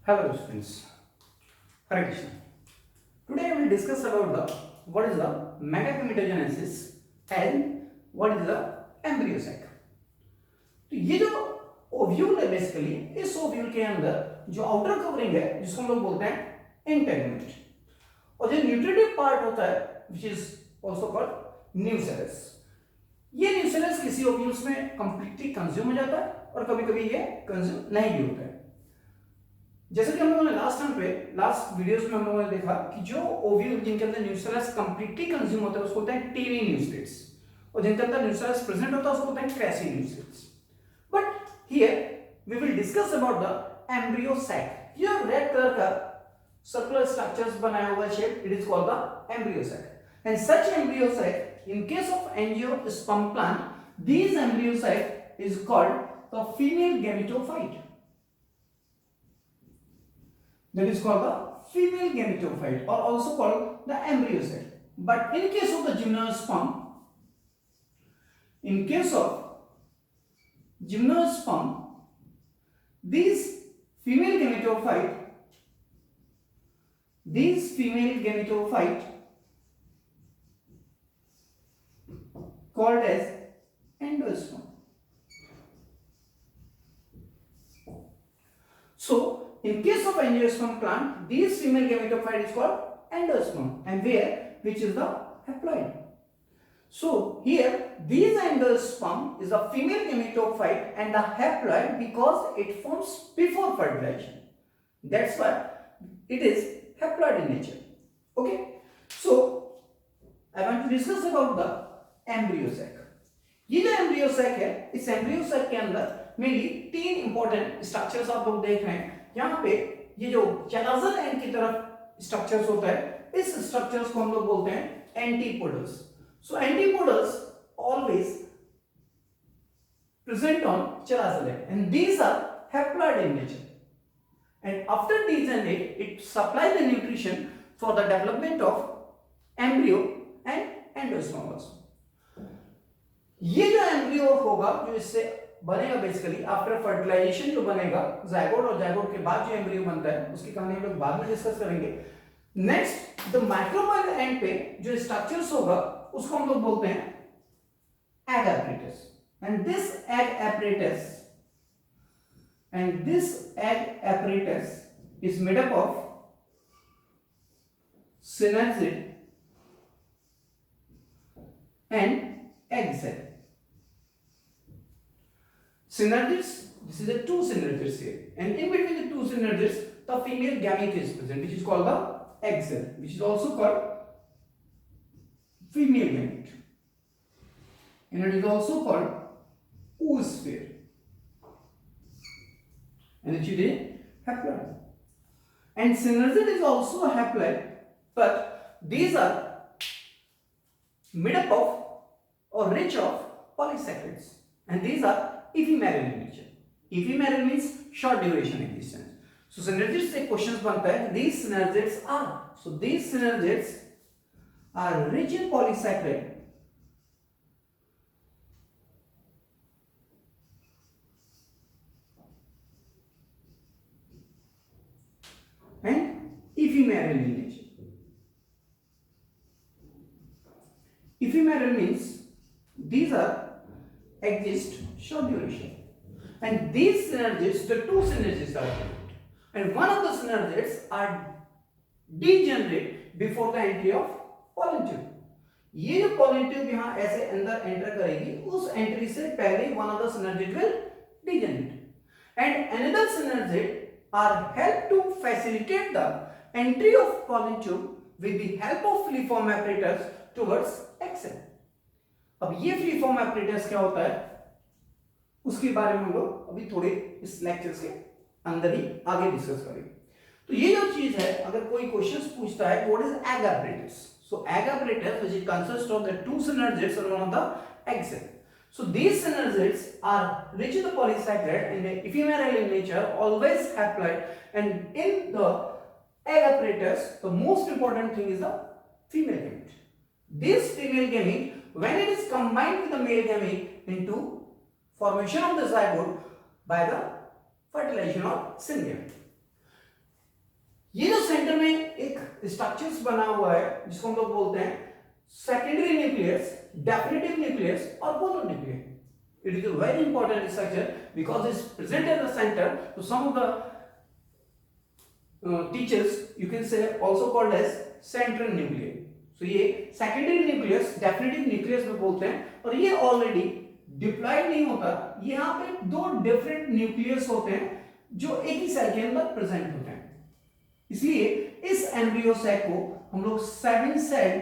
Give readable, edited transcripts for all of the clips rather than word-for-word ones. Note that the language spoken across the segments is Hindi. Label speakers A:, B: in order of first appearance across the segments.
A: Hello students, Hare Krishna. Today I will discuss about the what is the megagametogenesis and what is the embryo sac. तो ये जो ओव्यूल है बेसिकली इस ओव्यूल के अंदर जो आउटर कवरिंग है जिसको हम लोग बोलते हैं इंटेगुमेंट और जो न्यूट्रिटिव पार्ट होता है which is also called nucellus. ये न्यूसेलस किसी ओव्यूल्स में कंप्लीटली कंज्यूम हो जाता है और कभी-कभी ये कंज्यूम नहीं भी होता है. जैसे कि हम लोगों ने लास्ट वीडियोस में हम लोगों ने देखा कि जो ओव्यूल जिनके अंदर न्यूसेलस कंप्लीटली कंज्यूम होता है उसको बोलते हैं टेनी न्यूसेलस और जिनके अंदर न्यूसेलस प्रेजेंट होता है उसको बोलते हैं crassinucellus. But here we will discuss about the embryo sac. ये रेड कलर का सर्कुलर स्ट्रक्चर्स बनाया हुआ shape it is called the embryo sac. And such embryo sac in case of angiosperm plant this embryo sac is called the female gametophyte. That is called the female gametophyte or also called the embryo sac. But in case of the gymnosperm, these female gametophyte called as endosperm. So in case of angiosperm plant, this female gametophyte is called endosperm, and which is the haploid. So here, this endosperm is a female gametophyte and the haploid because it forms before fertilization. That's why it is haploid in nature. Okay. So I want to discuss about the embryo sac. ये जो एम्ब्रियो सैक है इस एम्ब्रियो सैक के अंदर मेनली तीन इंपॉर्टेंट स्ट्रक्चर्स आप लोग देख रहे हैं. यहाँ पे ये जो चलाजल एंड की तरफ स्ट्रक्चर्स होता है इस स्ट्रक्चर्स को हम लोग बोलते हैं antipodals. So antipodals always present on chalazal and these are haploid in nature and after degenerate it supply the nutrition for the development of embryo and endosperm also. ये जो एम्ब्रियो होगा जो इससे बनेगा बेसिकली आफ्टर फर्टिलाइजेशन जो बनेगा जायगोट और जायगोट के बाद जो एम्ब्रियो बनता है उसकी कहानी हम लोग बाद में डिस्कस करेंगे. नेक्स्ट द माइक्रोबायल एंड पे जो स्ट्रक्चर्स होगा उसको हम लोग बोलते हैं egg apparatus and this egg apparatus is made up of synergid and egg cell. Synergids, this is a two synergids here, and in between the two synergids the female gamete is present which is called the egg cell, which is also called female gamete, and it is also called oosphere, and it is a haploid. And synergid is also a haploid, but these are made up of or rich of polysaccharides, and these are ephemeral in nature. Ephemeral means short duration existence. So synergids से questions बनता है. These synergids are rich in polysaccharide and ephemeral in nature. Ephemeral means these are exist short duration, and these synergids, the two synergids are present, and one of the synergids are degenerate before the entry of pollen tube. ये जो pollen tube यहाँ ऐसे अंदर एंटर करेगी उस एंट्री से पहले one of the synergid will degenerate, and another synergid are help to facilitate the entry of pollen tube with the help of filiform apparatus towards egg cell. अब ये फ्रीफॉर्म एपरेटस क्या होता है उसके बारे में हम लोग अभी थोड़े इस लेक्चर्स के अंदर ही आगे डिस्कस करेंगे. तो ये जो चीज है अगर कोई क्वेश्चंस पूछता है what is egg apparatus. So egg apparatus which is consist of the two synergids और one of the egg cell. So these synergids are rich in the polysaccharide and ephemeral in nature, always haploid, and in the egg apparatus the most important thing is the female gamete. This female gamete, when it is combined with the male gamete into formation of the zygote by the fertilization of syngamete. Centre में एक स्ट्रक्चर्स बना हुआ है जिसको हम लोग बोलते हैं सेकेंडरी न्यूक्लियस, डेफिनेटिव न्यूक्लियस और mononuclear. It is a very important structure because it's present at the center. So some of the teachers you can say also called as central nucleus. So ये secondary nucleus, definitive nucleus में बोलते हैं और ये already डिप्लॉयड नहीं होता. यहाँ पे दो डिफरेंट न्यूक्लियस होते हैं जो एक ही सेल के अंदर प्रेजेंट होते हैं. इसलिए इस एम्ब्रियो सैक को हम लोग 7 सेल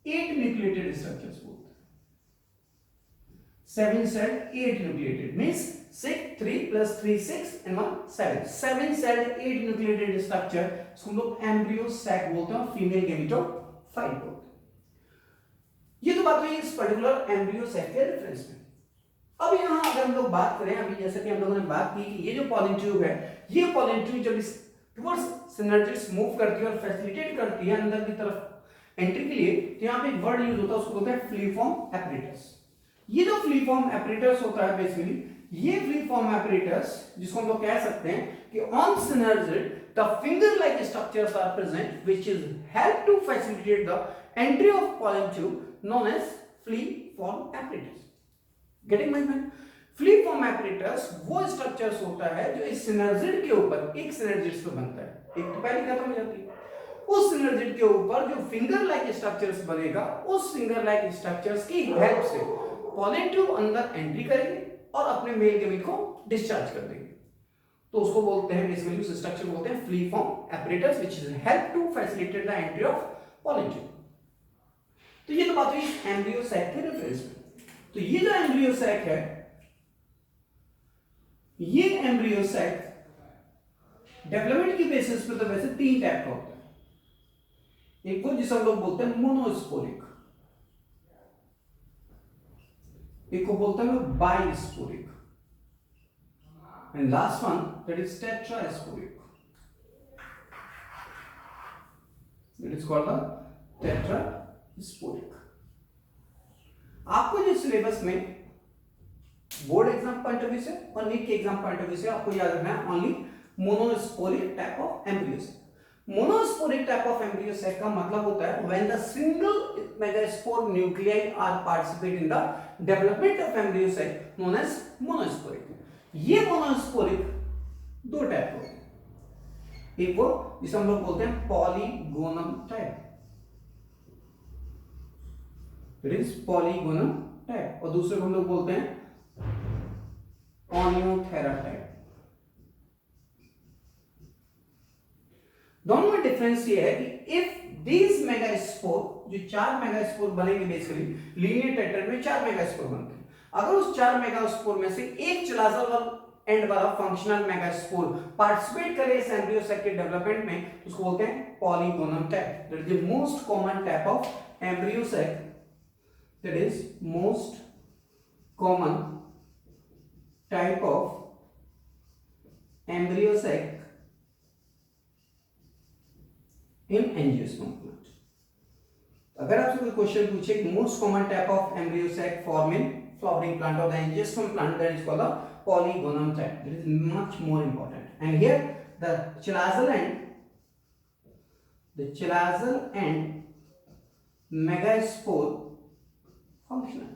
A: 8 न्यूक्लिएटेड स्ट्रक्चर्स बोलते हैं. 7 cell 8 nucleated means 6 3 plus 3 6 and 1 7. 7 cell 8 nucleated structure इसको हम लोग एम्ब्रियो सैक बोलते हैं और फीमेल गेमेटोफाइट बोलते हैं. ये तो बात हुई इस पर्टिकुलर एम्ब्रियो सैक के रेफरेंस में. अब यहाँ अगर हम लोग बात करें, अभी जैसे कि हम लोगों ने बात की कि ये जो पॉलन ट्यूब है, ये पॉलन ट्यूब जब इस टुवर्ड्स सिनर्जिड्स मूव करती है और फैसिलिटेट करती है अंदर की तरफ एंट्री के लिए, तो यहाँ पे एक वर्ड यूज होता है, उसको बोलते हैं फ्लीफॉर्म एपरेटस. ये जो फ्लीफॉर्म एपरेटस होता है बेसिकली, ये फ्लीफॉर्म एपरेटस जिसको हम लोग कह सकते हैं कि on synergid the finger like structures are present which is help to facilitate the entry of pollen tube known as filiform apparatus. Getting my point? Filiform apparatus वो स्ट्रक्चर्स होता है जो इस सिनर्जिड के ऊपर, एक सिनर्जिड से बनता है, एक तो पहले खत्म हो जाती है, उस सिनर्जिड के ऊपर जो फिंगर लाइक स्ट्रक्चर्स बनेगा, उस फिंगर लाइक स्ट्रक्चर्स की हेल्प से पॉलन ट्यूब अंदर एंट्री करेगी और अपने मेल गेमीट को डिस्चार्ज कर देगी. तो उसको बोलते हैं बेसिकली, उस स्ट्रक्चर को बोलते हैं filiform apparatus which is help to facilitate the entry of pollen tube. तो ये तो बात हुई एम्ब्रियो सैक के रेफरेंस में. तो ये जो एम्ब्रियो सैक है, ये एम्ब्रियो सैक डेवलपमेंट की बेसिस पे तो वैसे 3 टाइप का होता है. एक वो जिसे हम लोग बोलते हैं मोनोस्पोरिक, एक को बोलते हैं bisporic, and last one that is tetrasporic. That is called the tetrasporic. आपको जो सिलेबस में board exam point of view से और नीट के एग्जाम पॉइंट ऑफ व्यू से आपको याद रखना है only monosporic type of embryo sac. Monosporic type of embryo sac का मतलब होता है when the single megaspore nuclei are participate in the development of embryo sac known as monosporic. ये मोनोस्पोरिक दो टाइप होते हैं. एक वो जिसे हम लोग बोलते हैं polygonum type, it is polygonum type, और दूसरे को हम लोग बोलते हैं ओनियोथेरा टाइप. दोनों में डिफरेंस ये है कि इफ these मेगास्पोर, जो 4 मेगास्पोर बनेंगे बेसिकली लीनियर टेट्राहेड्रल में 4 मेगास्पोर बनते हैं, अगर उस 4 मेगास्पोर में से एक चिलाजल एंड वाला फंक्शनल मेगास्पोर पार्टिसिपेट करे इस एम्ब्रियो सैक के डेवलपमेंट में, उसको बोलते हैं polygonum type. That is the most common type of embryo sac, that is most common type of embryo sac in angiosperm plant. अगर आपसे कोई क्वेश्चन पूछे कि most common type of embryo sac form in flowering plant और the angiosperm plant, that is called the polygonum type. That is much more important. And here the chilazal and megaspore functional.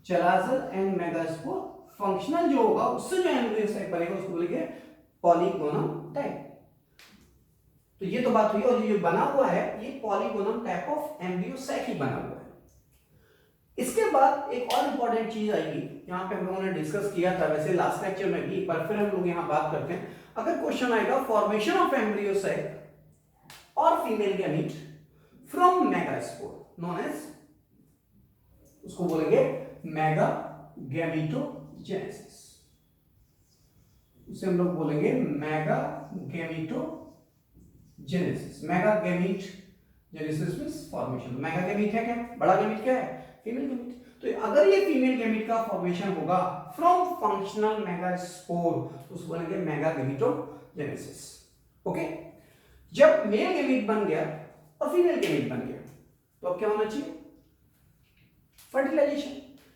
A: Chilazal and megaspore functional जो होगा उससे जो एम्ब्रियो सैक बनेगा उसको बोलेंगे पॉलीगोनम टाइप. तो ये तो बात हुई, और ये जो बना हुआ है ये polygonum type of embryo sac ही बना हुआ है. इसके बाद एक और इंपॉर्टेंट चीज आएगी, यहाँ पे हम लोगों ने डिस्कस किया था वैसे लास्ट लेक्चर में भी, पर फिर हम लोग यहाँ बात करते हैं. अगर क्वेश्चन आएगा फॉर्मेशन ऑफ एम्ब्रियो सैक और female gamete from megaspore known as, उसको बोलेंगे मेगा गैमीटोजेनेसिस. उसे हम लोग बोलेंगे mega gametogenesis. Mega gamete genesis means formation. Mega gamete है क्या? बड़ा गैमीट क्या है? Female gamete. तो अगर ये फीमेल गैमीट का फॉर्मेशन होगा फ्रॉम फंक्शनल मेगास्पोर तो उसको बोलेंगे मेगा गैमीटोजेनेसिस. ओके. जब मेल गैमीट बन गया और फीमेल गैमीट बन गया तो अब क्या होना चाहिए? फर्टिलाइजेशन.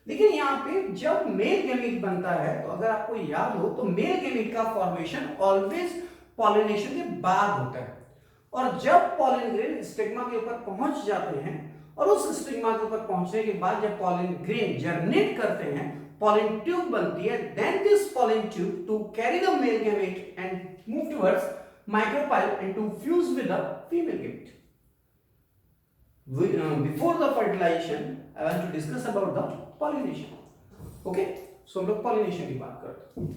A: लेकिन यहाँ पे जब मेल गैमीट बनता है तो अगर आपको याद हो तो मेल गैमीट का फॉर्मेशन ऑलवेज पॉलिनेशन के बाद होता है। और जब पॉलन ग्रेन स्टिग्मा के ऊपर पहुंच जाते हैं और उस स्टिग्मा के ऊपर पहुंचने के बाद जब पॉलन ग्रेन जर्मिनेट करते हैं, pollen tube बनती है, then this pollen tube to carry the male gamete and move towards micropyle and to fuse with the female gamete. Before the fertilization, I want to discuss about the pollination. Okay, so हम लोग pollination की बात करते हैं.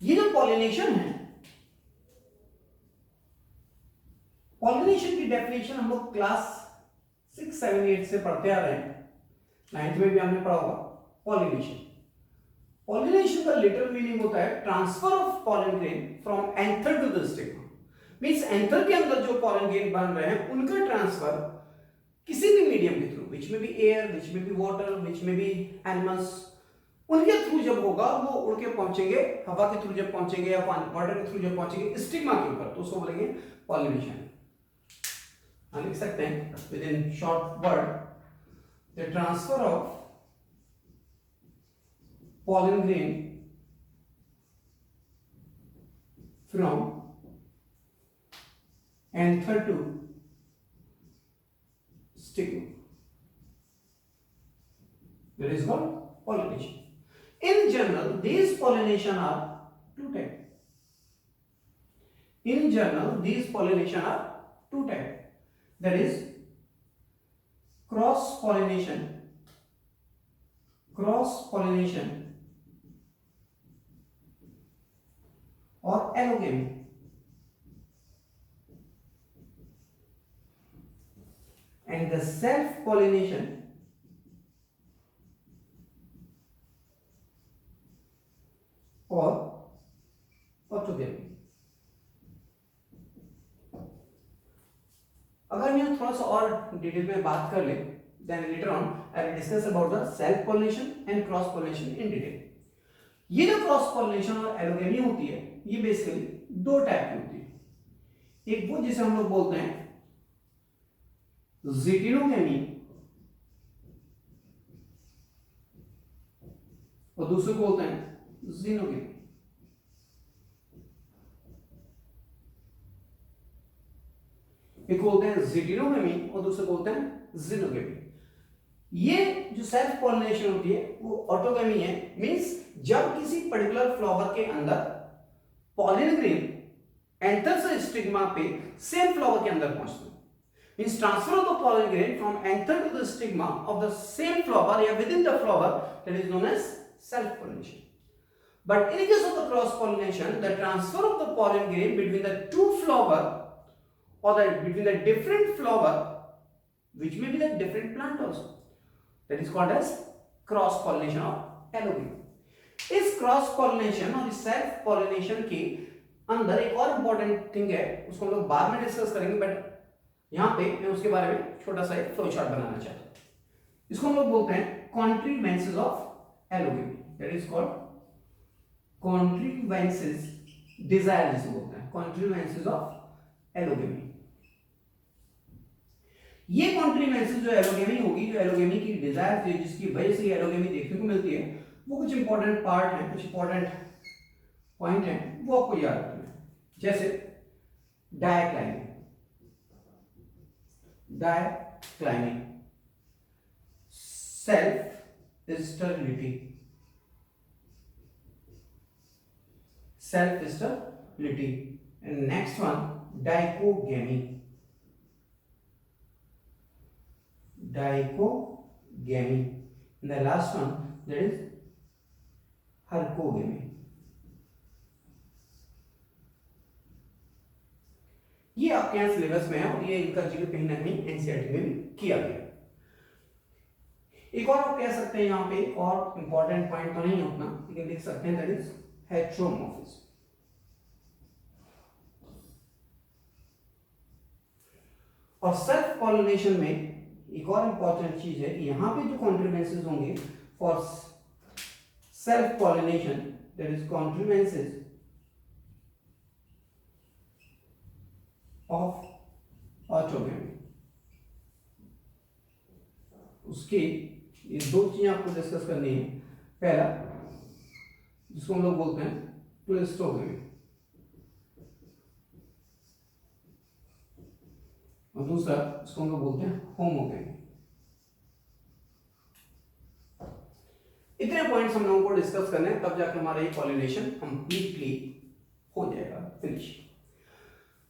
A: ये जो पॉलिनेशन है, पॉलिनेशन की डेफिनेशन हम लोग क्लास 6, 7, 8 से पढ़ते आ रहे हैं. 9th में भी हमने पढ़ा होगा पॉलिनेशन. पॉलिनेशन का लिटरल मीनिंग होता है transfer of pollen grain from anther to the stigma. Means anther के अंदर जो पॉलन ग्रेन बन रहे हैं उनका ट्रांसफर किसी भी मीडियम के थ्रू, विच में भी एयर, विच में भी वाटर, विच में भी एनिमल्स, उनके थ्रू जब होगा वो उड़ के पहुंचेंगे, हवा के थ्रू जब पहुंचेंगे या वाटर के थ्रू जब पहुंचेंगे स्टिग्मा के ऊपर, तो उसको बोलेंगे पॉलिनेशन. हम लिख सकते हैं with in short word the transfer of pollen grain from anther to stigma. That is called pollination. In general, these pollination are two types. In general, these pollination are two types. That is cross pollination or allogamy. And the self pollination or autogamy. अगर हम यहाँ थोड़ा सा और डिटेल में बात कर ले, then later on I will discuss about the self pollination and cross pollination in detail. ये जो क्रॉस पॉलिनेशन और एलोगेमी होती है, ये बेसिकली दो टाइप की होती है. एक वो जिसे हम लोग बोलते हैं ज़िटिनोगेमी और दूसरे को बोलते हैं ज़िनोगेमी. एक को बोलते हैं ज़िटिनोगेमी और दूसरे को बोलते हैं ज़िनोगेमी. ये जो सेल्फ पॉलिनेशन होती है वो ऑटोगेमी है. मींस जब किसी पर्टिकुलर फ्लावर के अंदर पॉलन ग्रेन एंटर से स्टिग्मा पे सेम फ्लावर के अंदर पहुंचता है, means transfer of the pollen grain from anther to the stigma of the same flower या within the flower, that is known as self pollination. But in case of the cross pollination, the transfer of the pollen grain between the two flower or between the different flower which may be the different plant also, that is called as cross pollination or allogamy. इस क्रॉस पॉलिनेशन और इस सेल्फ पॉलिनेशन के अंदर एक और इंपॉर्टेंट थिंग है, उसको हम लोग बाद में डिस्कस करेंगे, बट यहाँ पे मैं उसके बारे में छोटा सा एक फ्लो चार्ट बनाना चाहता हूँ. इसको हम लोग बोलते हैं contrivances of allogamy. That is called contrivances desire, जिसे बोलते हैं कॉन्ट्रीवेंसेस ऑफ एलोगेमी. ये कॉन्ट्रीवेंसेस जो एलोगेमी होगी, जो एलोगेमी की डिजायर थी, जिसकी वजह से एलोगेमी देखने को मिलती है, वो कुछ इंपॉर्टेंट पार्ट है, कुछ इंपॉर्टेंट पॉइंट है, वो आपको याद रखना है. जैसे dicliny, self sterility, and next one dichogamy. And the last one, that is hercogamy. ये आपके यहाँ सिलेबस में है और ये इनका जिक्र कहीं ना कहीं एनसीईआरटी में भी किया गया. एक और आप कह सकते हैं यहाँ पे, एक और इंपॉर्टेंट पॉइंट तो नहीं है उतना, लेकिन देख सकते हैं, दैट इज हेटेरोमॉर्फिज्म. और सेल्फ पॉलिनेशन में एक और इंपॉर्टेंट चीज है कि यहां पे जो कॉन्ट्रीवेंसेस होंगे for self pollination, that is contrivances of autogamy. उसकी ये दो चीजें आपको डिस्कस करनी है। पहला जिसको हम लोग बोलते हैं क्लिस्टोगेमी, और दूसरा जिसको हम लोग बोलते हैं होमोगेमी। इतने पॉइंट्स हम लोगों को डिस्कस करने हैं, तब जाके हमारा ये पॉलिनेशन कंप्लीटली हो जाएगा, फिनिश।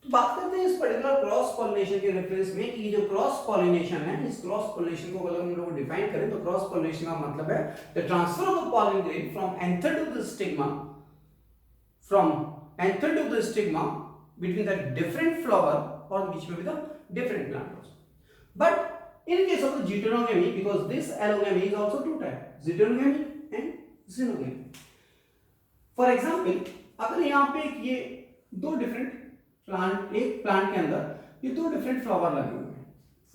A: तो बात करते हैं इस पर्टिकुलर क्रॉस पॉलिनेशन के रेफरेंस में कि जो क्रॉस पॉलिनेशन है, इस क्रॉस पॉलिनेशन को अगर हम लोग डिफाइन करें तो क्रॉस पॉलिनेशन का मतलब है the transfer of the pollen grain from anther to the stigma, from anther to the stigma between the different flower और बीच में भी the different plant. But in case of the Deuterogamy, because this allogamy is also two types, Deuterogamy and Xenogamy. For example, अगर यहाँ पे ये दो डिफरेंट प्लांट, एक प्लांट के अंदर ये दो डिफरेंट फ्लावर लगे हुए हैं,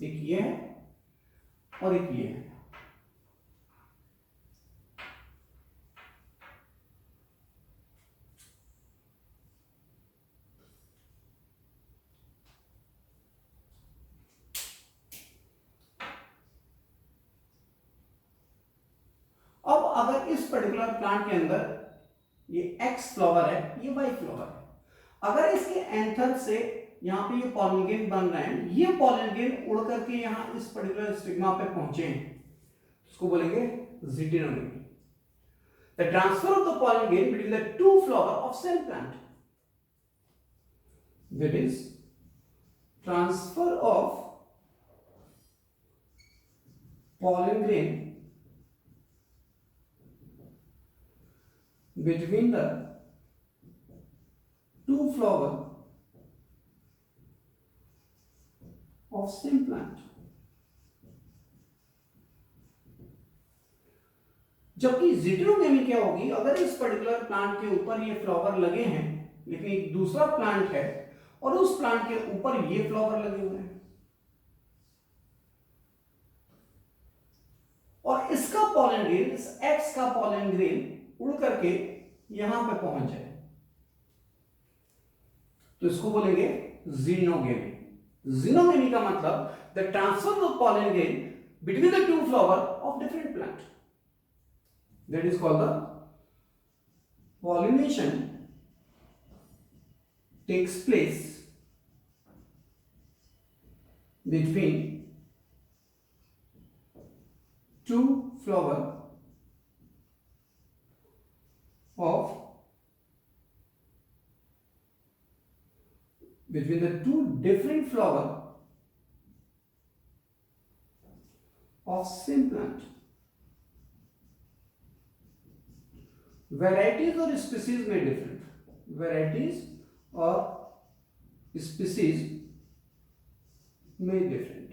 A: एक ये है और एक ये है। अब अगर इस पर्टिकुलर प्लांट के अंदर ये एक्स फ्लावर है, ये वाई फ्लावर है, अगर इसके एंथर से यहाँ पे ये पॉलन ग्रेन बन रहे हैं, ये पॉलन ग्रेन उड़ करके यहाँ इस पर्टिकुलर स्टिग्मा पे पहुंचे हैं, इसको बोलेंगे geitonogamy. The transfer of the pollen grain between the two flower of same plant, that is transfer of pollen grain between the two flower of same plant। जबकि ज़ीटेनोगेमी क्या होगी, अगर इस पर्टिकुलर प्लांट के ऊपर ये फ्लावर लगे हैं लेकिन एक दूसरा प्लांट है और उस प्लांट के ऊपर ये फ्लावर लगे हुए हैं और इसका पॉलन ग्रेन, इस एक्स का पॉलन ग्रेन उड़ करके यहां पे पहुंच जाए, तो इसको बोलेंगे ज़ीनोगेमी। ज़ीनोगेमी का मतलब the transfer of pollen grain between the two flower of different plant, that is called the pollination takes place between two flower of between the two different flower of same plant। varieties और species में different, varieties और species में different,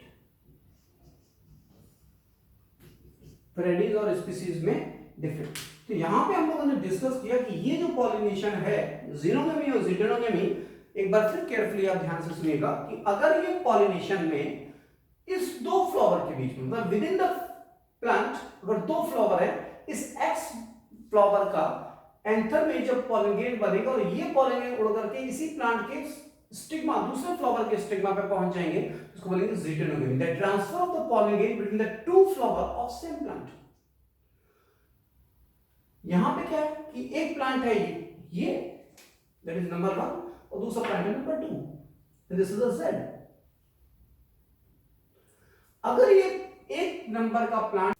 A: varieties और species में different। तो यहां पे हम लोगों ने डिस्कस किया कि ये जो पॉलिनेशन है ज़ीनोगेमी और ज़ीटेनोगेमी, एक बार फिर केयरफुली आप ध्यान से सुनिएगा कि अगर ये पॉलिनेशन में इस दो फ्लावर के बीच में, मतलब विद इन द प्लांट अगर दो फ्लावर है, इस एक्स फ्लावर का एंथर में जब पॉलन ग्रेन बनेगा और ये पॉलन ग्रेन उड़ करके इसी प्लांट के स्टिग्मा, दूसरे फ्लावर के स्टिग्मा पे पहुंच जाएंगे, उसको बोलेंगे geitonogamy. The transfer of the pollen grain between the two flower of same plant. यहां पे क्या है कि एक प्लांट है ये दैट इज नंबर 1 और दूसरा प्लांट है number 2, this is a Z. अगर ये एक नंबर का प्लांट,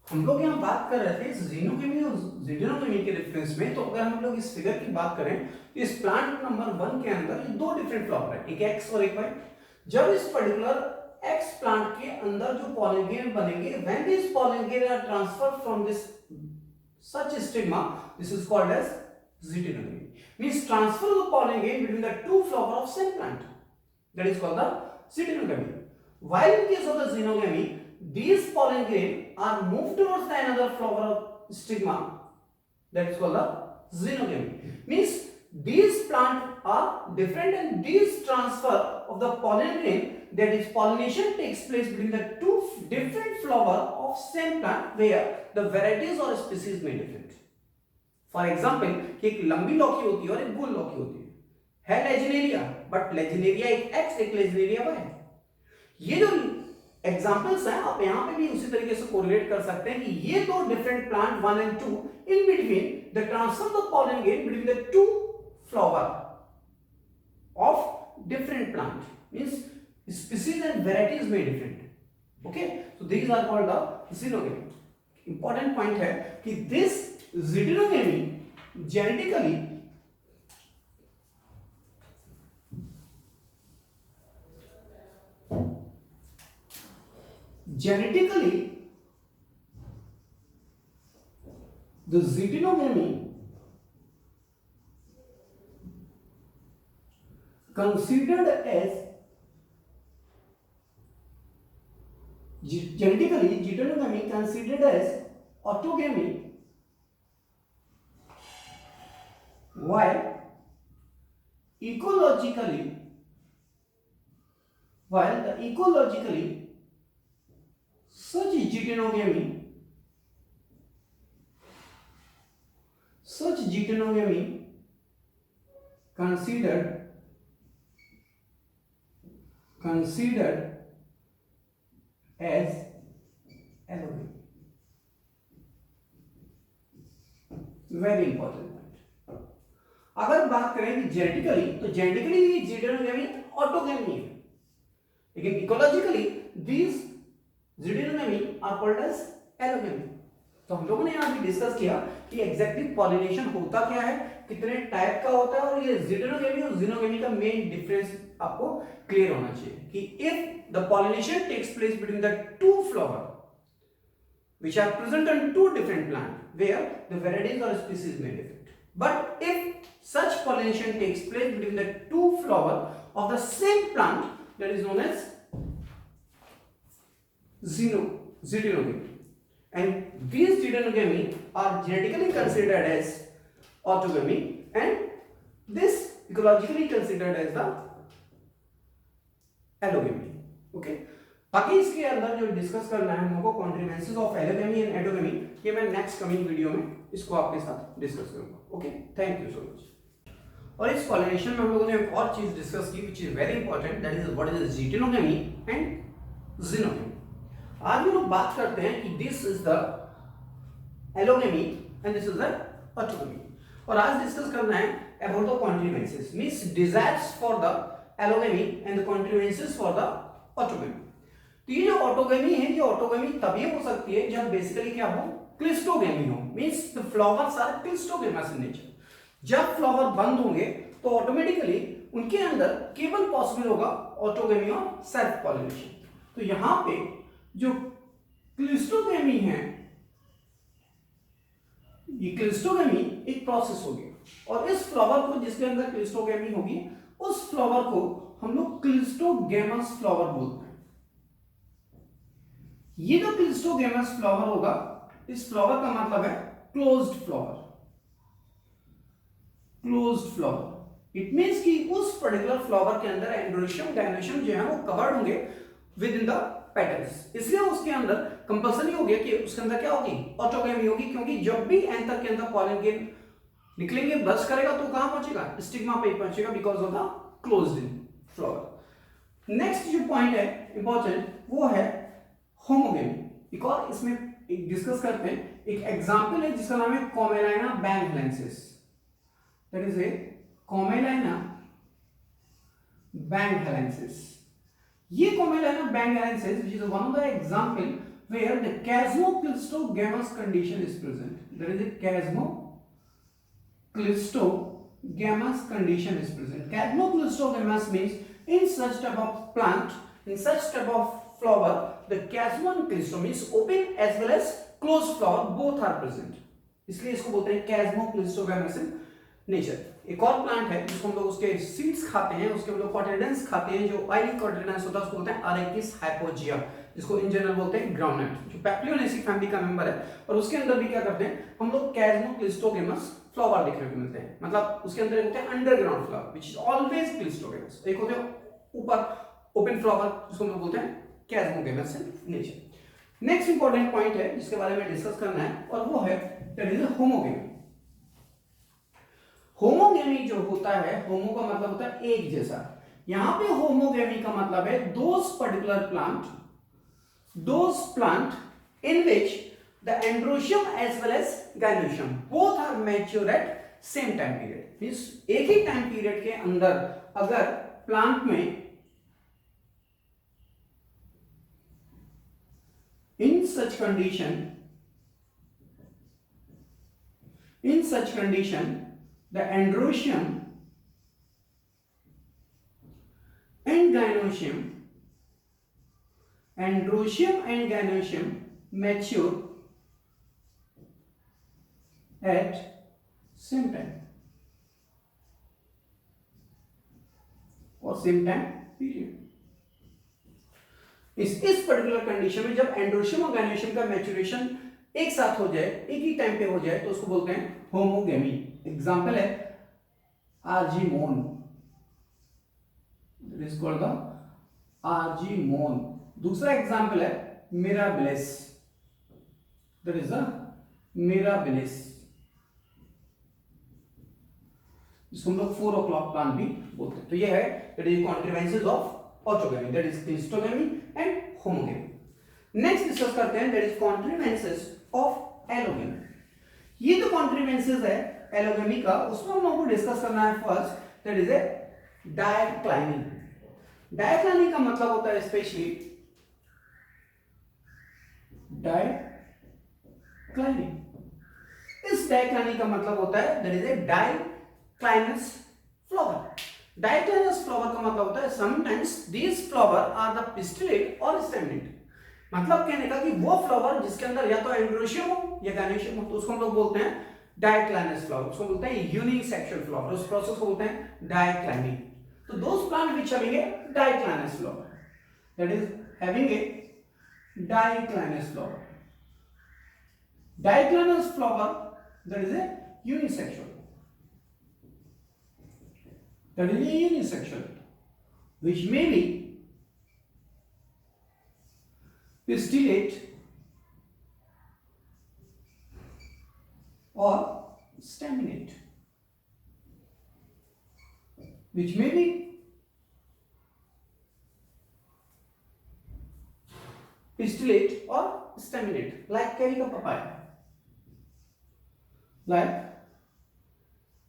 A: हम लोग यहां बात कर रहे थे ज़ीनोगेमी और ज़ीटेनोगेमी के रेफरेंस में, तो अगर हम लोग इस फिगर की बात करें तो इस प्लांट नंबर 1 के अंदर ये दो डिफरेंट फ्लावर है, एक एक्स और एक वाई। जब इस पर्टिकुलर एक्स प्लांट के अंदर जो पॉलन ग्रेन बनेंगे, when this pollen grain are transferred from this such stigma, this is called as geitonogamy, means transfer of the pollen grain between the two flower of same plant, that is called the ज़ीटेनोगेमी। While in case of the ज़ीनोगेमी, these pollen grain are moved towards the another flower of stigma, that is called the ज़ीनोगेमी, means these plant are different and these transfer of the pollen grain, that is pollination takes place between the two different flower of same plant where the varieties or species may different। For example, कि एक लंबी लौकी होती है और एक गोल लौकी होती है लेजिनेरिया, बट लेजिनेरिया एक एक्स एक लेजिनेरिया वाई। ये जो एग्जांपल्स हैं आप यहां पे भी उसी तरीके से कोरिलेट कर सकते हैं कि ये दो different plant 1 and 2 in between the transfer the pollen grain between the two flower of different plant means species and varieties में different. Okay, so these are called the xenogamy. Important point है कि this xenogamy genetically the xenogamy considered as autogamy while ecologically such getonogamy considered as allogamy। Very important point. अगर बात करें कि जेनेटिकली तो जेनेटिकली जीटोनोगेमी ऑटोगेमी है, लेकिन ecologically these geitonogamy are called as allogamy. तो हम लोगों ने यहां भी डिस्कस किया कि एग्जैक्टली पॉलिनेशन होता क्या है, कितने टाइप का होता है, और ये जीटोनोगेमी और ज़िनोगेमी का मेन डिफरेंस आपको क्लियर होना चाहिए कि if the pollination takes place between the two flower which are present on two different plants where the varieties or species may differ, but if such pollination takes place between the two flower of the same plant, that is known as ज़िनोगेमी, and these ज़िनोगेमी are genetically considered as autogamy and this ecologically considered as the allogamy। okay, बाकी इसके अंदर जो डिस्कस करना है हम लोगों को कॉन्ट्रीब्यूशंस ऑफ एलोगेमी एंड एडोगेमी, ये मैं नेक्स्ट कमिंग वीडियो में इसको आपके साथ डिस्कस करूंगा। Okay, thank you so much. और इस पॉलिनेशन में हम लोगों ने एक और चीज डिस्कस की which is very important, that is what is geitonogamy and xenogamy. आज हम लोग बात करते हैं कि this is the allogamy and this is the autogamy, और आज डिस्कस करना है about the contributions means desires for the allogamy and the contributions for the autogamy. तो ये जो ऑटोगेमी है, ये ऑटोगेमी तभी हो सकती है जब बेसिकली क्या हो, क्लिस्टोगेमी हो, means the flowers are cleistogamous in nature. जब फ्लावर बंद होंगे तो ऑटोमेटिकली उनके अंदर केवल पॉसिबल होगा ऑटोगेमी और सेल्फ पॉलिनेशन। तो यहां पे जो क्लिस्टोगेमी है, ये क्लिस्टोगेमी एक प्रोसेस होगी, और इस फ्लावर को जिसके अंदर क्लिस्टोगेमी होगी उस फ्लावर को हम लोग क्लिस्टोगेमस फ्लावर बोलते हैं। ये जो क्लिस्टोगेमस फ्लावर होगा, इस फ्लावर का मतलब है closed flower. Closed flower it means कि उस पर्टिकुलर फ्लावर के अंदर एंड्रोशियम डायनेशियम जो है वो कवर्ड होंगे विद इन द पेटल्स, इसलिए उसके अंदर कंपल्सरी हो गया कि उसके अंदर क्या होगी, ऑटोगेमी होगी, क्योंकि जब भी एंथर के अंदर पॉलन ग्रेन निकलेंगे ब्रश करेगा तो कहां पहुंचेगा, स्टिग्मा पे पहुंचेगा because of the closed flower. Next जो पॉइंट है इंपॉर्टेंट वो है होमोगेमी। एक और इसमें एक डिस्कस करते हैं, एक एग्जांपल है जिसका नाम है कॉमेलाइना बैंगहेलेंसिस, दैट इज ए कॉमेलाइना बैंगहेलेंसिस। ये कॉमेलाइना बैंगहेलेंसिस which is one of the example where the chasmoclistogamous condition is present, there is a chasmoclistogamous condition is present। chasmoclistogamous means in such type of plant, in such type of flower, the chasm and clistom means open as well as closed flower both are present, इसलिए इसको बोलते हैं chasmoclistogamous in nature। एक और प्लांट है जिसको हम लोग उसके सीड्स खाते हैं, उसके हम लोग कॉटिलेडन्स खाते हैं, जो ऑयली कॉटिलेडन्स होता है उसको बोलते हैं अरेकिस हाइपोजिया, जिसको इन जनरल बोलते हैं ग्राउंडनट, जो पैप्लियोनेसी फैमिली का मेंबर है। और उसके अंदर भी क्या करते हैं हम लोग chasmoclistogamous फ्लावर देखने को मिलते हैं, मतलब उसके अंदर होते हैं underground flower which is always cleistogamous, एक होते हैं ऊपर ओपन फ्लावर जिसको हम लोग बोलते हैं chasmogamous in nature। Next important point है जिसके बारे में डिस्कस करना है और वो है दैट इज होमोगेमी। होमोगेमी जो होता है, होमो का मतलब होता है एक जैसा, यहां पे होमोगेमी का मतलब है those plant in which the androecium as well as gynoecium both are mature at same time period. Means एक ही टाइम पीरियड के अंदर अगर प्लांट में in such condition the androecium and gynoecium mature at same time और सेम टाइम पीरियड। इस पर्टिकुलर कंडीशन में जब एंड्रोशियम और गायनोशियम का मैच्योरेशन एक साथ हो जाए, एक ही टाइम पे हो जाए, तो उसको बोलते हैं होमोगेमी। एग्जांपल है Argemone, that is called the Argemone. दूसरा एग्जांपल है mirabilis, that is the mirabilis, जिसको हम लोग 4 o'clock प्लांट भी बोलते हैं। तो ये है that is contrivances of autogamy, that is cleistogamy and homogamy. Next discuss करते हैं that is contrivances of allogamy. ये जो कॉन्ट्रीवेंसेस है एलोगेमी का, उसमें हम लोगों को डिस्कस करना है फर्स्ट दैट इज ए डायक्लाइनिंग। डायक्लाइनिंग का मतलब होता है स्पेशली डायक्लाइनिंग। इस डायक्लाइनिंग का मतलब होता है that is a diclinous flower. Diclinous flower का मतलब होता है sometimes these flower are the pistillate और स्टेमिनेट। मतलब कहने का कि वो फ्लावर जिसके अंदर या तो एंड्रोशियम हो या गायनोशियम हो, तो उसको हम लोग बोलते हैं डायक्लाइनस फ्लावर, उसको बोलते हैं यूनिसेक्सुअल फ्लावर, उस प्रोसेस को बोलते हैं डायक्लाइनिंग। तो those plant which having a diclinous flower, that is having a diclinous flower. Diclinous flower that is a unisexual, that is unisexual, which may be pistillate or staminate, which may be pistillate or staminate, like carica papaya, like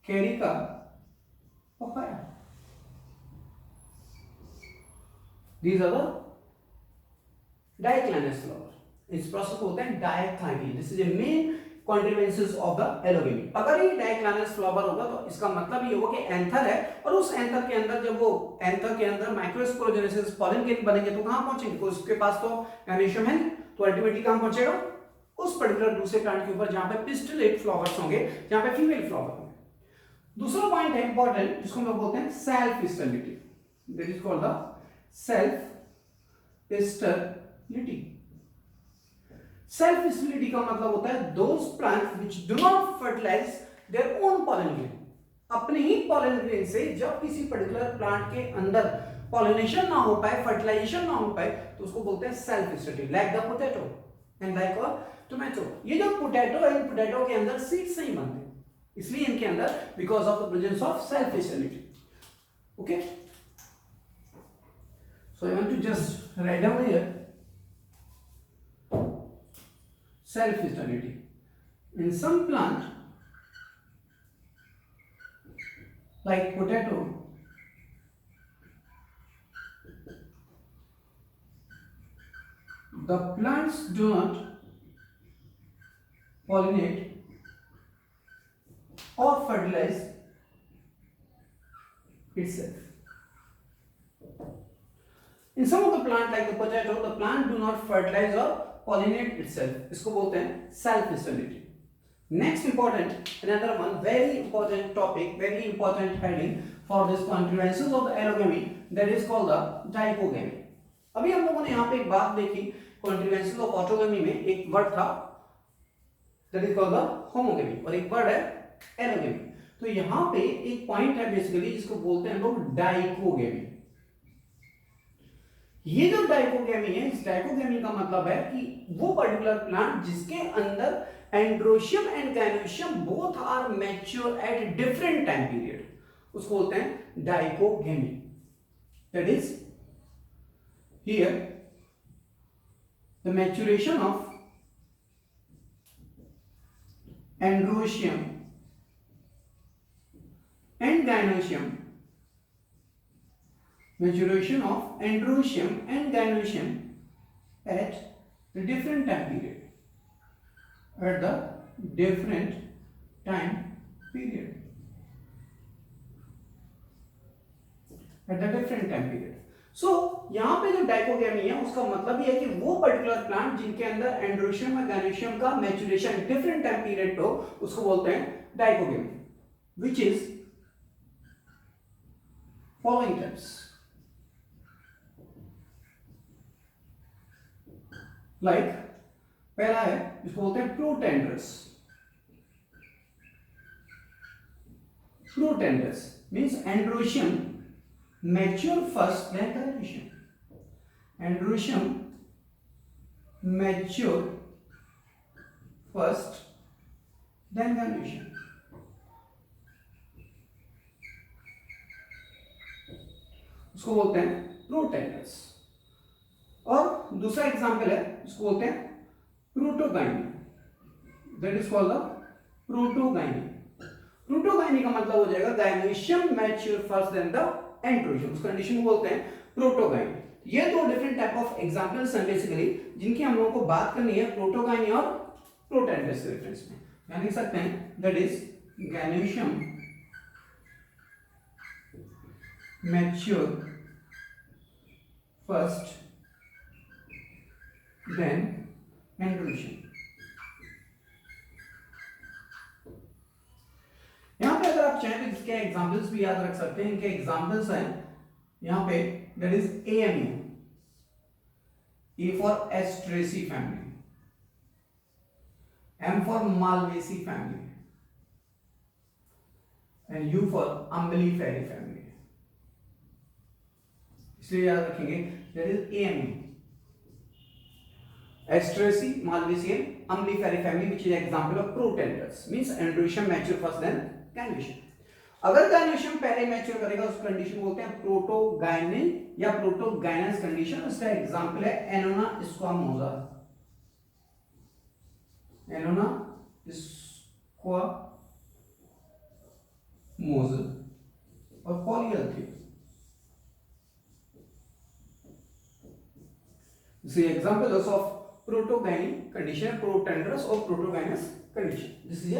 A: carica papaya. These are the diclinous flower. इस प्रोसेस को बोलते हैं dicliny. This is a main contrivances of the allogamy. अगर ये डायक्लाइनस फ्लावर होगा तो इसका मतलब ये होगा कि एंथर है, और उस एंथर के अंदर जब वो एंथर के अंदर माइक्रोस्पोरोजेनेसिस पॉलन के बनेंगे तो कहां पहुंचेंगे? तो उसके पास तो गायनोशियम है, तो अल्टीमेटली कहां पहुंचेगा? उस पर्टिकुलर दूसरे प्लांट के ऊपर जहां पे पिस्टिलेट फ्लावर्स होंगे, जहां पे फीमेल फ्लावर होंगे। दूसरा पॉइंट है इंपॉर्टेंट, जिसको हम लोग बोलते हैं self sterility, that is called the self sterility. Self sterility का मतलब होता है those plants which do not fertilize their own pollen grain. अपने ही पॉलन ग्रेन से जब किसी पर्टिकुलर प्लांट के अंदर पॉलिनेशन ना हो पाए, फर्टिलाइजेशन ना हो पाए, तो उसको बोलते हैं self sterility. Like the potato and like a tomato. ये जो पोटैटो है, पोटैटो के अंदर सीड्स नहीं बनते, इसलिए इनके अंदर because of the presence of self sterility. Okay, so I want to just write down here self sterility in some plant like potato, the plants do not pollinate or fertilize itself. In some of the plant like the potato, the plant do not fertilize or pollinate itself. इसको बोलते हैं self sterility. Next important, another one very important topic, very important heading for this contrivances of the allogamy, that is called the dichogamy. अभी हम लोगों ने यहाँ पे एक बात देखी, contrivances of autogamy में एक वर्ड था that is called the homogamy और एक वर्ड है allogamy. तो यहाँ पे एक पॉइंट है बेसिकली जिसको बोलते हैं लोग डाइकोगेमी। ये जो डाइकोगेमी है, इस डाइकोगेमी का मतलब है कि वो पर्टिकुलर प्लांट जिसके अंदर androecium and gynoecium both are mature at different time period, उसको बोलते हैं dichogamy. that is here the maturation of androecium and gynoecium, maturation of androecium and gynoecium at the different time period, at the different time period, at the different time period. सो यहाँ पे जो डाइकोगेमी है उसका मतलब ये है कि वो पर्टिकुलर प्लांट जिनके अंदर एंड्रोशियम और गायनोशियम का मैच्योरेशन डिफरेंट टाइम पीरियड पे हो उसको बोलते हैं dichogamy, which is following types like पहला है जिसको बोलते हैं protandrous. Protandrous means androecium mature first then gynoecium. Androecium mature first then gynoecium. उसको बोलते हैं प्रोटेंडर्स. और दूसरा एग्जांपल है जिसको बोलते हैं protogyny. That is called the protogyny. Protogyny का मतलब हो जाएगा gynoecium mature first then the androecium. उस कंडीशन को बोलते हैं प्रोटोगाइनी. ये दो डिफरेंट टाइप ऑफ एग्जांपल्स हैं बेसिकली जिनकी हम लोगों को बात करनी है प्रोटोगाइनी और प्रोटेंडर्स के रेफरेंस में. यहां लिख सकते हैं that is gynoecium mature first then androecium. यहां पे अगर आप चाहें तो इसके एग्जांपल्स भी याद रख सकते हैं. इनके एग्जांपल्स हैं यहां पे that is AMU, A for Asteraceae family, M for Malvaceae family and U for Umbelliferae family. इसलिए याद रखेंगे that is AMU, Asteraceae, Malvaceae and Umbelliferae family which is example of protandrous means androecium mature first then gynoecium. अगर gynoecium पहले मैच्योर करेगा उस कंडीशन को बोलते हैं प्रोटोगाइनी या प्रोटोगाइनस कंडीशन. उसका एग्जांपल है एनोना स्क्वामोसा. एनोना स्क्वामोसा और Polyalthia. This is examples of protogyny condition, protandrous or protogynous condition. This is a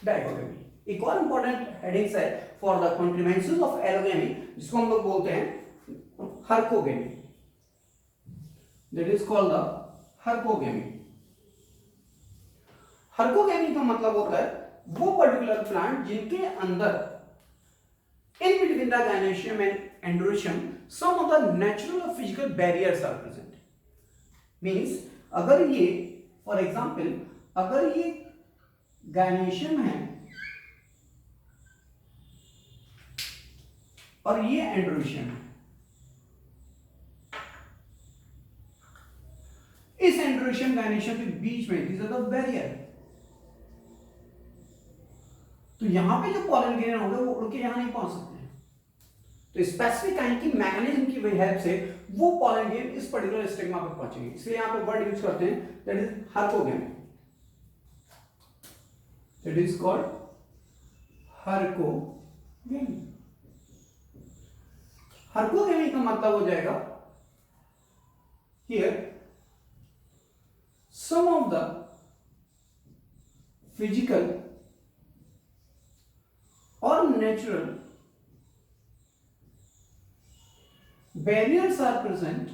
A: dichogamy. एक और इंपॉर्टेंट हेडिंग्स है for the contrivances of allogamy जिसको हम लोग बोलते हैं herkogamy. That is called the herkogamy. Herkogamy का मतलब होता है वो पर्टिकुलर प्लांट जिनके अंदर in between the gynoecium and androecium some of the natural or physical barriers are present. Means अगर ये फॉर एग्जाम्पल अगर ये gynoecium है और ये एंड्रोशियम है, इस एंड्रोशियम gynoecium के बीच में दिस आर द बैरियर. तो यहां पे जो पॉलन ग्रेन होगा वो उड़ के यहां नहीं पहुंच सकते हैं. तो स्पेसिफिक काइंड की मैकेनिज्म की हेल्प से वो पॉलन ग्रेन इस पर्टिकुलर स्टिग्मा पर पहुंचेंगे. इसलिए यहां पे वर्ड यूज करते हैं that is herkogamy. That is called herkogamy. Herkogamy का मतलब हो जाएगा here some of the physical और natural barriers are present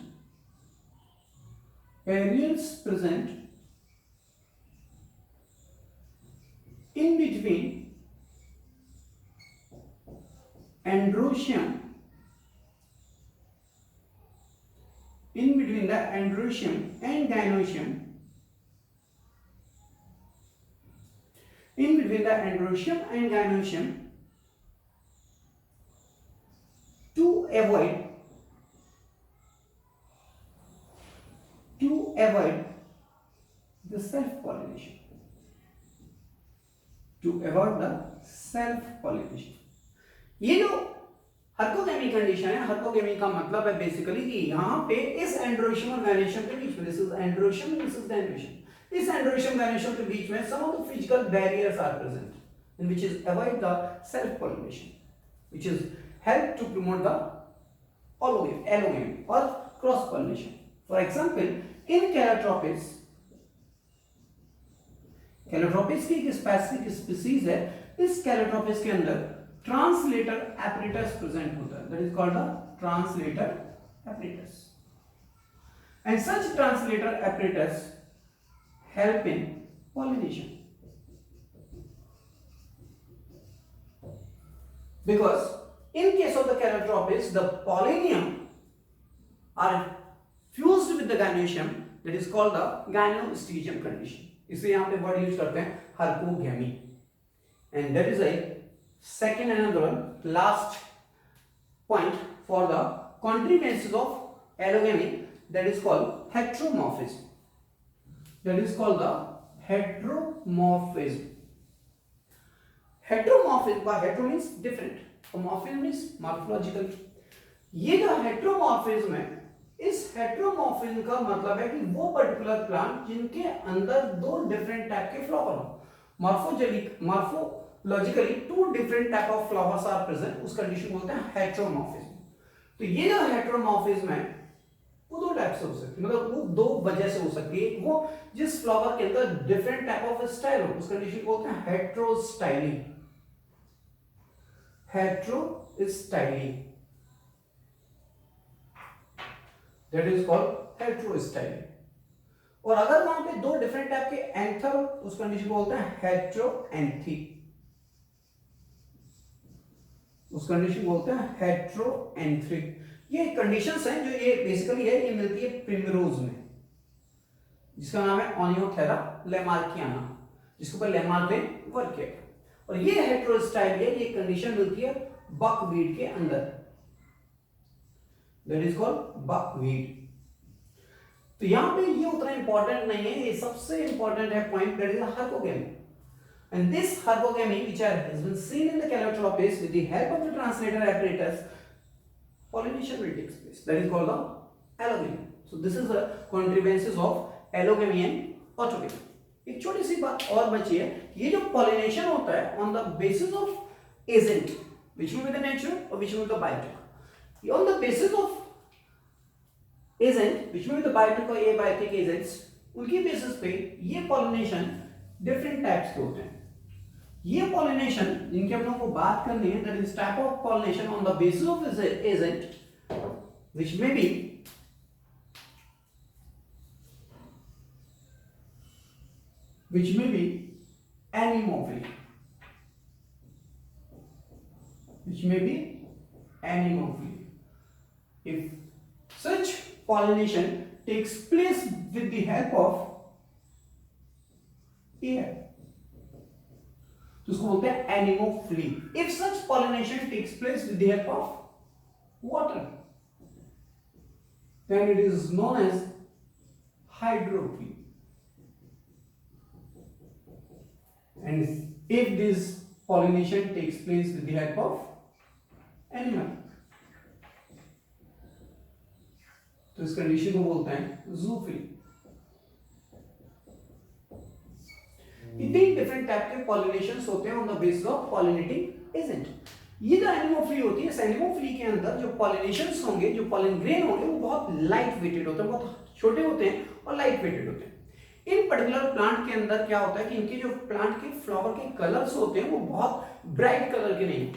A: in between androecium the androecium and gynoecium to avoid the self pollination. ये जो हर्कोगेमी कंडीशन है। हर्कोगेमी का मतलब है बेसिकली कि यहाँ पे इस एंड्रोशियम और गायनेशियम के बीच में, this is androecium, this is gynoecium, इस एंड्रोशियम गायनेशियम के बीच में some of the physical barriers are present in which is avoid the self pollination, which is help to promote the allogamy or cross pollination. For example, in Calotropis, Calotropis की एक स्पेसिफिक स्पीसीज है, इस Calotropis के अंदर ट्रांसलेटर apparatus प्रेजेंट होता है, that is called the translator apparatus, and such translator apparatus help in pollination because in case of the Calotropis, the pollinium are fused with the gynoecium, that is called the gynostegium condition. इसलिए यहाँ पे वर्ड यूज करते हैं हर्कोगेमी, and that is a second and another last point for the contrivances of allogamy, that is called heteromorphism. That is called the heteromorphism. Heteromorphism, by hetero means different, morphism means morphological. ये जो हेट्रोमॉर्फिज्म है, इस हेट्रोमॉर्फिज्म का मतलब है कि वो पर्टिकुलर प्लांट जिनके अंदर दो डिफरेंट टाइप के फ्लावर हो, morphologically two different type of flowers are present, उस कंडीशन को बोलते हैं हेट्रोमॉर्फिज्म. तो ये जो हेट्रोमॉर्फिज्म है वो दो टाइप से हो सकती है, मतलब वो दो वजह से हो सकती है. वो जिस फ्लावर के अंदर डिफरेंट टाइप ऑफ स्टाइल हो, उस कंडीशन को बोलते हैं हेट्रोस्टाइलिंग. हेट्रोस्टाइलिंग, that is called heterostyling. और अगर वहां पे दो डिफरेंट टाइप के एंथर, उस कंडीशन को बोलते हैं हेट्रोएंथी. उस कंडीशन को बोलते हैं हेट्रोएंथ्री. ये कंडीशंस हैं जो ये बेसिकली है, ये मिलती है प्रिमरोज में, जिसका नाम है ओनियोथेरा लेमार्कियाना, जिसके ऊपर लेमार्क ने वर्क किया. और ये हेट्रोस्टाइल है, ये कंडीशन मिलती है बकवीड के अंदर, that is called buckwheat. तो यहां पे ये उतना इंपॉर्टेंट नहीं है, ये सबसे इंपॉर्टेंट है point, that is the herpogamy. And this herpogamy which has been seen in the Calotropis, with the help of the translator apparatus, pollination will take place, that is called the allogamy. So this is the contrivances of allogamy and autogamy. एक छोटी सी बात और बची है, ये जो pollination होता है on the basis of agent, which will be the natural or which will be the biotic. On the basis of agent, which may be the biotic or abiotic agents, उनकी बेसिस पे ये पॉलिनेशन डिफरेंट टाइप्स के होते हैं. ये पॉलिनेशन जिनकी हम लोगों को बात करनी है, that is type of pollination on the basis of agent, which may be anemophily, which may be anemophily. If such pollination takes place with the help of air, तो उसको बोलते हैं anemophily. If such pollination takes place with the help of water, then it is known as hydrophily. And if this pollination takes place with the help of animal, तो इस कंडीशन को बोलते हैं जूफिली. तीन डिफरेंट टाइप के पॉलिनेशंस होते हैं on the basis of pollinating agent. ये जो एनिमोफिली होती है, इस एनिमोफिली के अंदर जो पॉलिनेशंस होंगे, जो पॉलिन ग्रेन होंगे, वो बहुत लाइट वेटेड होते हैं, बहुत छोटे होते हैं और लाइट वेटेड होते हैं. इन पर्टिकुलर प्लांट के अंदर क्या होता है कि इनके जो प्लांट के फ्लावर के कलर्स होते हैं वो बहुत ब्राइट कलर के नहीं.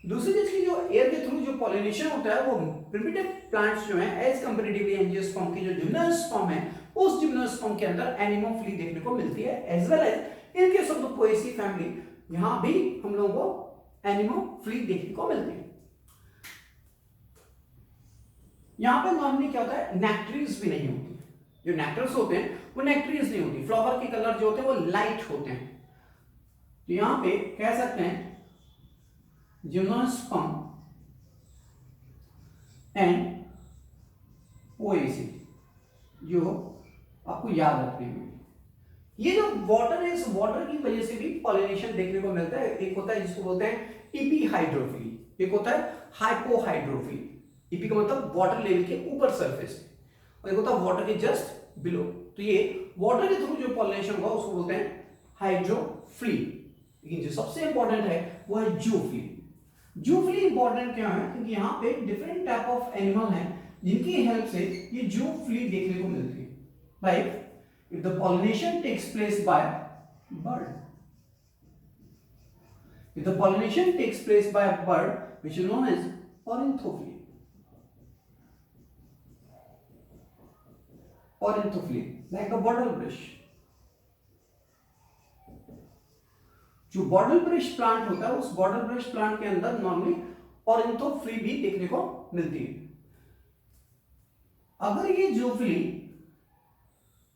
A: दूसरी चीज की जो एयर के थ्रू जो पॉलिनेशन होता है, वो प्रिमिटिव प्लांट्स जो हैं एज कंपैरेटिवली एंजियोस्पर्म की जो जिम्नोस्पर्म है, उस जिम्नोस्पर्म के अंदर एनिमोफिली देखने को मिलती है. As well as in case of the poaceae family, यहां भी हम लोगों को एनिमोफिली देखने को मिलती है. यहां पे नॉर्मली क्या होता है, नेक्टरीज भी नहीं होती. जो नेक्टर्स होते हैं वो नेक्टरीज नहीं होती. फ्लावर के कलर जो होते हैं वो लाइट होते हैं. तो यहां पे कह सकते हैं जिम्नोस्पर्म एंड पोएसी, जो आपको याद रखने में, ये जो वाटर है, इस वाटर की वजह से भी पॉलिनेशन देखने को मिलता है. एक होता है जिसको बोलते हैं इपीहाइड्रोफिली, एक होता है हाइपोहाइड्रोफिली, ईपी का मतलब वाटर लेवल के ऊपर सरफेस, और एक होता है वाटर के जस्ट बिलो। तो ये वाटर के थ्रू जो पॉलिनेशन होगा उसको बोलते हैं हाइड्रोफिली। लेकिन जो सबसे इंपॉर्टेंट है वो है जूफिली। जूफिली इंपॉर्टेंट क्यों है? क्योंकि यहाँ पे डिफरेंट टाइप ऑफ एनिमल हैं जिनकी हेल्प से ये जूफिली देखने को मिलती है। Like if the pollination takes place by bird, if the pollination takes place by a bird which is known as ornithophy, like the bottle brush. जो बॉटल ब्रश प्लांट होता है उस बॉटल ब्रश प्लांट के अंदर नॉर्मली ऑर्निथोफिली भी देखने को मिलती है। अगर ये जूफिली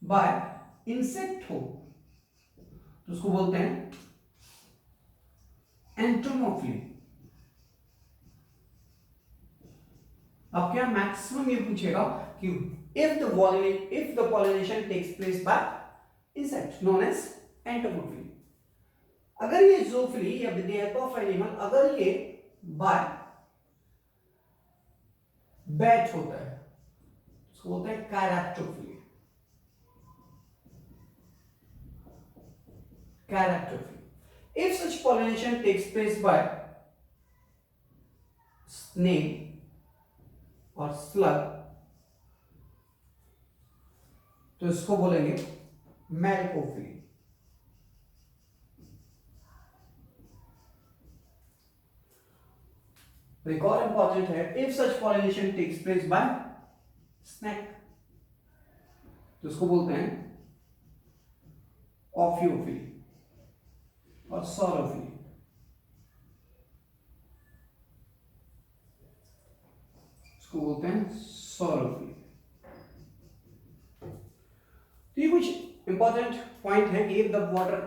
A: बाय इंसेक्ट हो तो उसको बोलते हैं एंटोमोफिली। अब क्या मैक्सिमम ये पूछेगा कि if the pollination takes place by insect known as entomophily, अगर ये zoophily या with the help of animal अगर ये by bat होता है उसको बोलते हैं कैरेप्टोफिली। If such pollination takes place by snail or slug तो इसको बोलेंगे मैलकोफिली। एक और इंपॉर्टेंट है, if such pollination takes place by snake तो इसको बोलते हैं ऑफियोफिली और सॉरोफिली। इसको बोलते हैं सॉरोफिली। तो ये कुछ इंपॉर्टेंट पॉइंट है कि द वाटर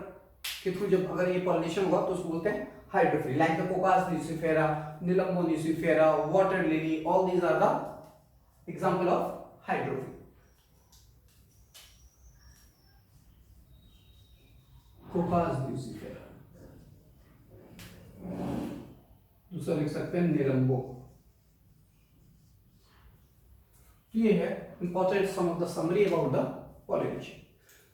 A: के थ्रू जब अगर ये पॉलिनेशन होगा तो उसको बोलते हैं hydrophily. Like the cocos nucifera, nelumbo nucifera, water lily, all these are the example of hydrophily. Cocos nucifera, दूसरा लिख सकते हैं निलंबो। ये है important some of the summary about the pollination.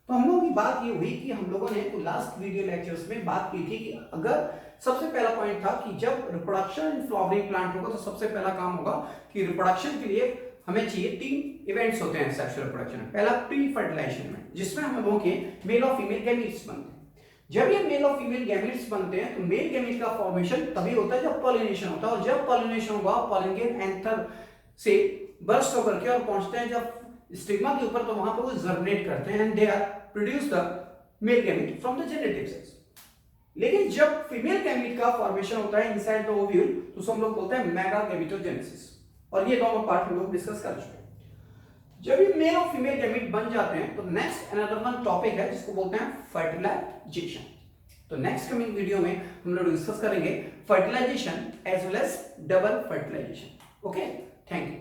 A: तो हम लोगों की बात ये हुई कि हम लोगों ने तो लास्ट वीडियो लेक्चर्स में बात की थी कि अगर सबसे पहला पॉइंट था कि जब रिप्रोडक्शन इन फ्लावरिंग प्लांट होगा तो सबसे पहला काम होगा कि रिप्रोडक्शन के लिए हमें चाहिए 3 इवेंट्स होते हैं सेक्सुअल रिप्रोडक्शन में। पहला प्री फर्टिलाइजेशन में जिसमें हम लोगों के मेल और फीमेल गैमीट्स बनते हैं। जब ये मेल और फीमेल गैमीट्स बनते हैं तो मेल गैमीट का फॉर्मेशन तभी होता है जब पॉलिनेशन होता है, और जब पॉलिनेशन होगा पॉलिनेशन एंथर से बर्स्ट होकर के और पहुंचते हैं जब स्टिग्मा के ऊपर तो वहां पे वो जर्मिनेट करते हैं and they are produce the male gamete from the generative cells. लेकिन जब फीमेल गैमीट का फॉर्मेशन होता है इनसाइड द ओव्यूल तो उसे हम लोग बोलते हैं मेगागैमेटोजेनेसिस, और ये दोनों पार्ट हम लोग डिस्कस कर चुके हैं। जब ये मेल और फीमेल गैमीट बन जाते हैं तो नेक्स्ट अनदर वन टॉपिक है जिसको बोलते हैं फर्टिलाइजेशन। तो नेक्स्ट कमिंग वीडियो में हम लोग डिस्कस करेंगे fertilization as well as double fertilization. Okay, thank you.